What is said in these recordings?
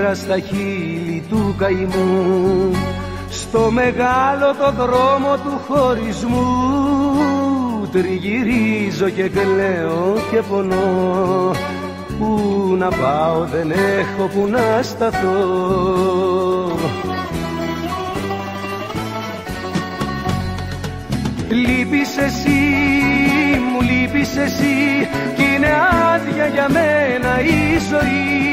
πίκρα στα χείλη του καημού, στο μεγάλο το δρόμο του χωρισμού τριγυρίζω και κλαίω και πονώ. Πού να πάω δεν έχω που να σταθώ. Λείπεις εσύ, μου λείπεις εσύ, κι είναι άδεια για μένα η ζωή.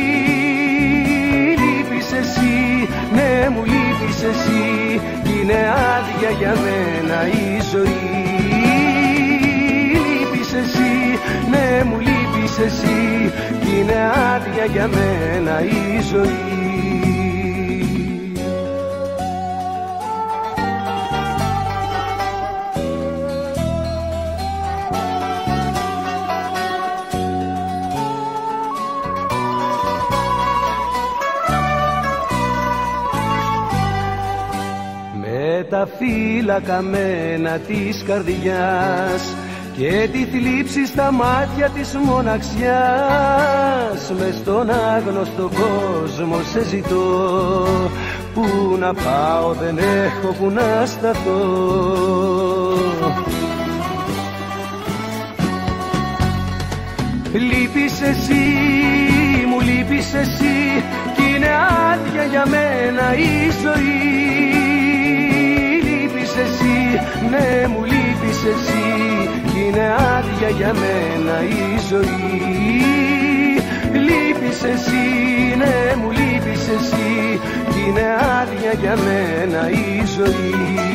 Λείπεις εσύ, ναι μου λείπεις εσύ, κι είναι άδεια για μένα η ζωή. Λείπεις εσύ, ναι μου λείπεις εσύ, κι είναι άδεια για μένα η ζωή. Τα φύλλα καμένα της καρδιάς και τη θλίψη στα μάτια της μοναξιάς, μες στον άγνωστο κόσμο σε ζητώ. Πού να πάω δεν έχω που να σταθώ. Λείπεις εσύ, μου λείπεις εσύ, κι είναι άδεια για μένα η ζωή. Εσύ, ναι μου λείπεις εσύ, κι είναι άδεια για μένα η ζωή. Λείπεις εσύ, ναι μου λείπεις εσύ, κι είναι άδεια για μένα η ζωή.